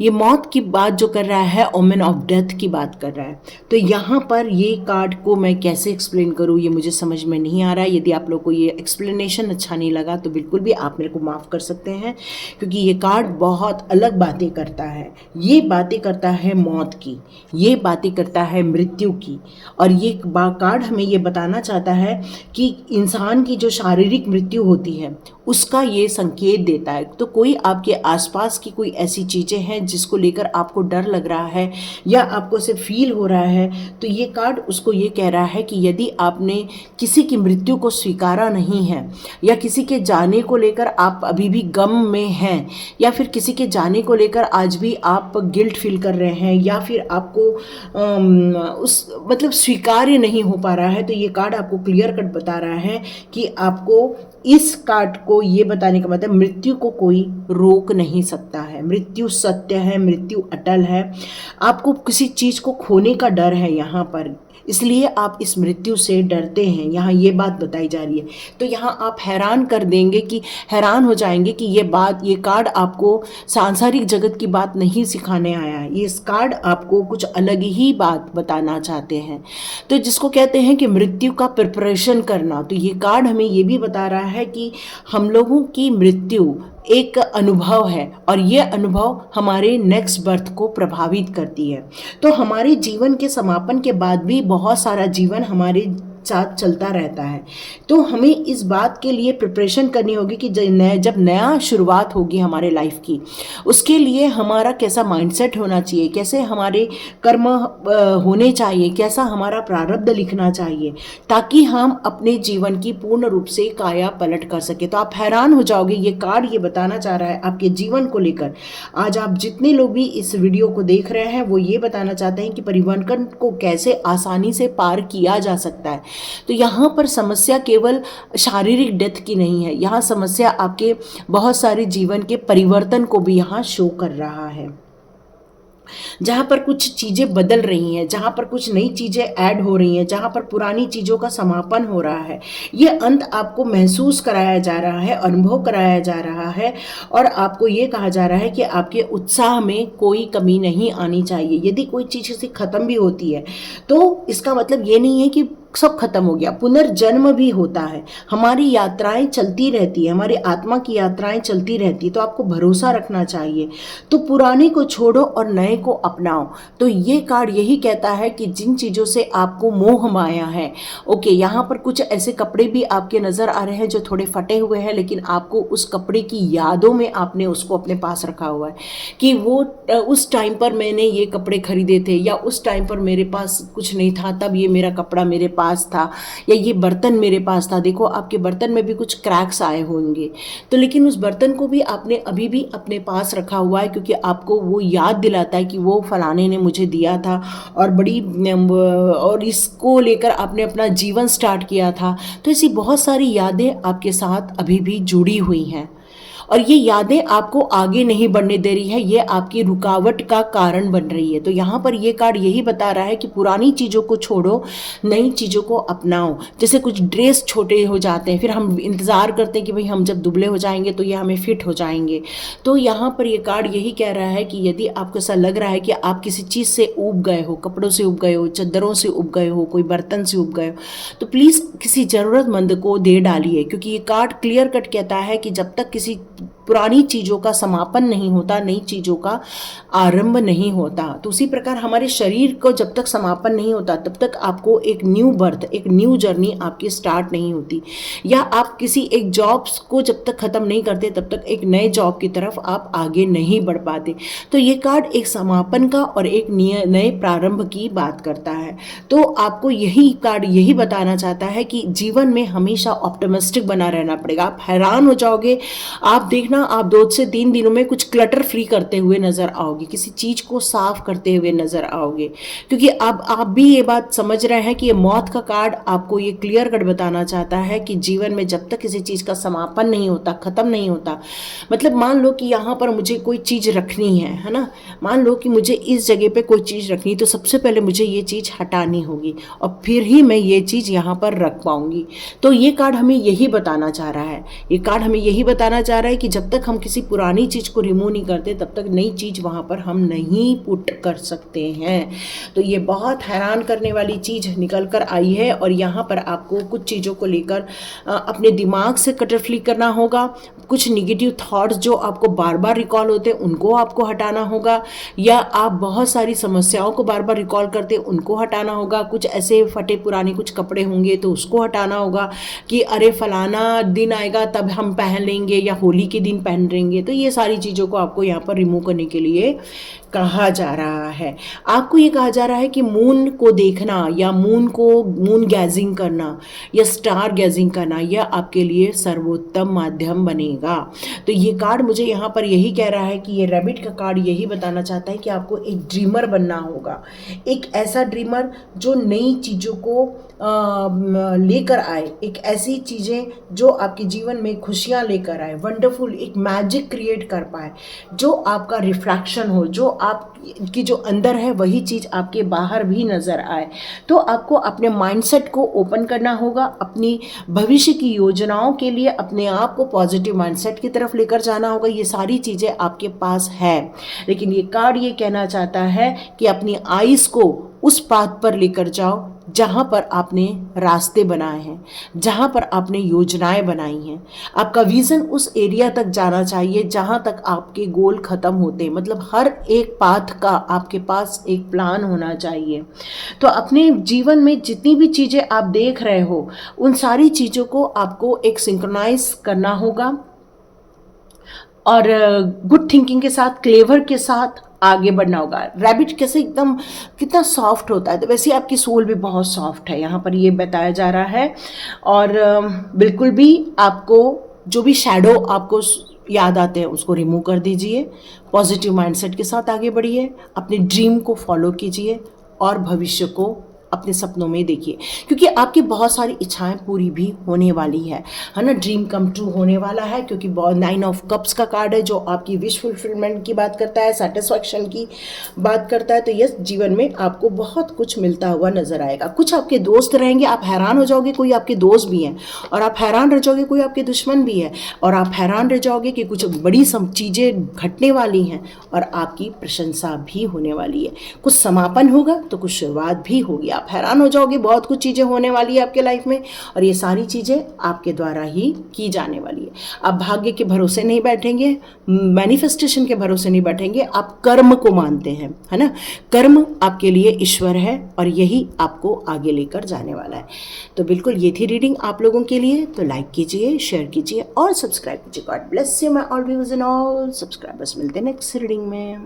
ये मौत की बात जो कर रहा है, ओमेन ऑफ डेथ की बात कर रहा है। तो यहाँ पर ये कार्ड को मैं कैसे एक्सप्लेन करूँ, ये मुझे समझ में नहीं आ रहा है। यदि आप लोग को ये एक्सप्लेनेशन अच्छा नहीं लगा तो बिल्कुल भी आप मेरे को माफ़ कर सकते हैं, क्योंकि ये कार्ड बहुत अलग बातें करता है। ये बातें करता है मौत की, ये बातें करता है मृत्यु की, और ये कार्ड हमें ये बताना चाहता है कि इंसान की जो शारीरिक मृत्यु होती है उसका ये संकेत देता है। तो कोई आपके आसपास की कोई ऐसी चीज़ें हैं जिसको लेकर आपको डर लग रहा है या आपको से फील हो रहा है, तो ये कार्ड उसको ये कह रहा है कि यदि आपने किसी की मृत्यु को स्वीकारा नहीं है, या किसी के जाने को लेकर आप अभी भी गम में हैं, या फिर किसी के जाने को लेकर आज भी आप गिल्ट फील कर रहे हैं, या फिर आपको उस मतलब स्वीकार्य नहीं हो पा रहा है, तो ये कार्ड आपको क्लियर कट बता रहा है कि आपको इस कार्ड को ये बताने का मतलब मृत्यु को कोई रोक नहीं सकता है। मृत्यु सत्य है, मृत्यु अटल है। आपको किसी चीज़ को खोने का डर है यहाँ पर, इसलिए आप इस मृत्यु से डरते हैं, यहाँ ये बात बताई जा रही है। तो यहाँ आप हैरान हो जाएंगे कि ये कार्ड आपको सांसारिक जगत की बात नहीं सिखाने आया है। ये इस कार्ड आपको कुछ अलग ही बात बताना चाहते हैं, तो जिसको कहते हैं कि मृत्यु का प्रिपरेशन करना। तो ये कार्ड हमें ये भी बता रहा है कि हम लोगों की मृत्यु एक अनुभव है, और ये अनुभव हमारे नेक्स्ट बर्थ को प्रभावित करती है। तो हमारे जीवन के समापन के बाद भी बहुत सारा जीवन हमारे साथ चलता रहता है। तो हमें इस बात के लिए प्रिपरेशन करनी होगी कि जब नया शुरुआत होगी हमारे लाइफ की, उसके लिए हमारा कैसा माइंडसेट होना चाहिए, कैसे हमारे कर्म होने चाहिए, कैसा हमारा प्रारब्ध लिखना चाहिए, ताकि हम अपने जीवन की पूर्ण रूप से काया पलट कर सके। तो आप हैरान हो जाओगे, ये कार्ड ये बताना चाह रहा है आपके जीवन को लेकर। आज आप जितने लोग भी इस वीडियो को देख रहे हैं वो ये बताना चाहते हैं कि परिवर्तन को कैसे आसानी से पार किया जा सकता है। तो यहाँ पर समस्या केवल शारीरिक डेथ की नहीं है, यहाँ समस्या आपके बहुत सारे जीवन के परिवर्तन को भी यहाँ शो कर रहा है। जहाँ पर कुछ चीज़ें बदल रही हैं, जहाँ पर कुछ नई चीज़ें ऐड हो रही हैं, जहाँ पर पुरानी चीज़ों का समापन हो रहा है, ये अंत आपको महसूस कराया जा रहा है, अनुभव कराया जा रहा है, और आपको ये कहा जा रहा है कि आपके उत्साह में कोई कमी नहीं आनी चाहिए। यदि कोई चीज़ से ख़त्म भी होती है तो इसका मतलब ये नहीं है कि सब खत्म हो गया, पुनर्जन्म भी होता है। हमारी यात्राएं चलती रहती है, हमारी आत्मा की यात्राएं चलती रहती है, तो आपको भरोसा रखना चाहिए। तो पुराने को छोड़ो और नए को अपनाओ। तो ये कार्ड यही कहता है कि जिन चीज़ों से आपको मोह माया है, ओके, यहाँ पर कुछ ऐसे कपड़े भी आपके नज़र आ रहे हैं जो थोड़े फटे हुए हैं, लेकिन आपको उस कपड़े की यादों में आपने उसको अपने पास रखा हुआ है कि वो उस टाइम पर मैंने ये कपड़े खरीदे थे, या उस टाइम पर मेरे पास कुछ नहीं था तब ये मेरा कपड़ा मेरे पास था, या ये बर्तन मेरे पास था। देखो आपके बर्तन में भी कुछ क्रैक्स आए होंगे, तो लेकिन उस बर्तन को भी आपने अभी भी अपने पास रखा हुआ है, क्योंकि आपको वो याद दिलाता है कि वो फलाने ने मुझे दिया था और इसको लेकर आपने अपना जीवन स्टार्ट किया था। तो ऐसी बहुत सारी यादें आपके साथ अभी भी जुड़ी हुई हैं, और ये यादें आपको आगे नहीं बढ़ने दे रही है, ये आपकी रुकावट का कारण बन रही है। तो यहाँ पर ये कार्ड यही बता रहा है कि पुरानी चीज़ों को छोड़ो, नई चीज़ों को अपनाओ। जैसे कुछ ड्रेस छोटे हो जाते हैं, फिर हम इंतज़ार करते हैं कि भाई हम जब दुबले हो जाएंगे तो ये हमें फिट हो जाएंगे। तो यहाँ पर ये कार्ड यही कह रहा है कि यदि आपको ऐसा लग रहा है कि आप किसी चीज़ से ऊब गए हो, कपड़ों से ऊब गए हो, चादरों से ऊब गए हो, कोई बर्तन से ऊब गए हो, तो प्लीज़ किसी ज़रूरतमंद को दे डालिए। क्योंकि ये कार्ड क्लियर कट कहता है कि जब तक किसी पुरानी चीज़ों का समापन नहीं होता, नई चीज़ों का आरंभ नहीं होता। तो उसी प्रकार हमारे शरीर को जब तक समापन नहीं होता तब तक आपको एक न्यू बर्थ, एक न्यू जर्नी आपकी स्टार्ट नहीं होती। या आप किसी एक जॉब को जब तक ख़त्म नहीं करते तब तक एक नए जॉब की तरफ आप आगे नहीं बढ़ पाते। तो ये कार्ड एक समापन का और एक नए प्रारंभ की बात करता है। तो आपको यही कार्ड यही बताना चाहता है कि जीवन में हमेशा ऑप्टिमिस्टिक बना रहना पड़ेगा। आप हैरान हो जाओगे, आप देखना आप 2 से 3 दिनों में कुछ क्लटर फ्री करते हुए नजर आओगे, किसी चीज को साफ करते हुए नजर आओगे। क्योंकि अब आप भी ये बात समझ रहे हैं कि ये मौत का कार्ड आपको ये क्लियर कट बताना चाहता है कि जीवन में जब तक किसी चीज का समापन नहीं होता, खत्म नहीं होता, मतलब मान लो कि यहाँ पर मुझे कोई चीज रखनी है ना, मान लो कि मुझे इस जगह पे कोई चीज रखनी, तो सबसे पहले मुझे ये चीज हटानी होगी और फिर ही मैं ये चीज यहाँ पर रख पाऊंगी। तो ये कार्ड हमें यही बताना चाह रहा है, ये कार्ड हमें यही बताना चाह रहा है कि जब तक हम किसी पुरानी चीज़ को रिमूव नहीं करते तब तक नई चीज़ वहाँ पर हम नहीं पुट कर सकते हैं। तो ये बहुत हैरान करने वाली चीज़ निकल कर आई है और यहाँ पर आपको कुछ चीज़ों को लेकर अपने दिमाग से कटर फ्ली करना होगा। कुछ निगेटिव थॉट्स जो आपको बार बार रिकॉल होते हैं उनको आपको हटाना होगा, या आप बहुत सारी समस्याओं को बार बार रिकॉल करते हैं उनको हटाना होगा। कुछ ऐसे फटे पुराने कुछ कपड़े होंगे तो उसको हटाना होगा कि अरे फलाना दिन आएगा तब हम पहन लेंगे या होली के दिन पहन लेंगे। तो ये सारी चीज़ों को आपको यहाँ पर रिमूव करने के लिए कहा जा रहा है। आपको ये कहा जा रहा है कि मून को देखना या मून गैजिंग करना या स्टार गैजिंग करना यह आपके लिए सर्वोत्तम माध्यम बनेगा। तो ये कार्ड मुझे यहाँ पर यही कह रहा है कि ये रैबिट का कार्ड यही बताना चाहता है कि आपको एक ड्रीमर बनना होगा, एक ऐसा ड्रीमर जो नई चीज़ों को लेकर आए, एक ऐसी चीज़ें जो आपके जीवन में खुशियाँ लेकर आए, वंडरफुल एक मैजिक क्रिएट कर पाए, जो आपका रिफ्रैक्शन हो, जो आपकी जो अंदर है वही चीज़ आपके बाहर भी नज़र आए। तो आपको अपने माइंडसेट को ओपन करना होगा, अपनी भविष्य की योजनाओं के लिए अपने आप को पॉजिटिव माइंडसेट की तरफ लेकर जाना होगा। ये सारी चीज़ें आपके पास है, लेकिन ये कार्ड ये कहना चाहता है कि अपनी आइज़ को उस पाथ पर लेकर जाओ जहाँ पर आपने रास्ते बनाए हैं, जहाँ पर आपने योजनाएं बनाई हैं। आपका विज़न उस एरिया तक जाना चाहिए जहाँ तक आपके गोल ख़त्म होते हैं। मतलब हर एक पाथ का आपके पास एक प्लान होना चाहिए। तो अपने जीवन में जितनी भी चीज़ें आप देख रहे हो उन सारी चीज़ों को आपको एक सिंक्रोनाइज करना होगा और गुड थिंकिंग के साथ, क्लेवर के साथ आगे बढ़ना होगा। रैबिट कैसे एकदम कितना सॉफ्ट होता है, तो वैसे ही आपकी सोल भी बहुत सॉफ्ट है, यहाँ पर ये बताया जा रहा है। और बिल्कुल भी आपको जो भी शैडो आपको याद आते हैं उसको रिमूव कर दीजिए, पॉजिटिव माइंडसेट के साथ आगे बढ़िए, अपने ड्रीम को फॉलो कीजिए और भविष्य को अपने सपनों में देखिए, क्योंकि आपकी बहुत सारी इच्छाएं पूरी भी होने वाली है ना। ड्रीम कम ट्रू होने वाला है, क्योंकि 9 ऑफ कप्स का कार्ड है जो आपकी विश फुलफिलमेंट की बात करता है, सेटिस्फैक्शन की बात करता है। तो यस, जीवन में आपको बहुत कुछ मिलता हुआ नजर आएगा। कुछ आपके दोस्त रहेंगे, आप हैरान हो जाओगे कोई आपके दोस्त भी हैं, और आप हैरान रह जाओगे कोई आपके दुश्मन भी है, और आप हैरान रह जाओगे कि कुछ बड़ी चीज़ें घटने वाली हैं और आपकी प्रशंसा भी होने वाली है। कुछ समापन होगा तो कुछ शुरुआत भी होगी। आप हैरान हो जाओगे, बहुत कुछ चीज़ें होने वाली है आपके लाइफ में, और ये सारी चीज़ें आपके द्वारा ही की जाने वाली है। आप भाग्य के भरोसे नहीं बैठेंगे, मैनिफेस्टेशन के भरोसे नहीं बैठेंगे, आप कर्म को मानते हैं, है ना। कर्म आपके लिए ईश्वर है और यही आपको आगे लेकर जाने वाला है। तो बिल्कुल ये थी रीडिंग आप लोगों के लिए। तो लाइक कीजिए, शेयर कीजिए और सब्सक्राइब कीजिए। God bless you my all viewers and all subscribers. मिलते हैं नेक्स्ट रीडिंग में।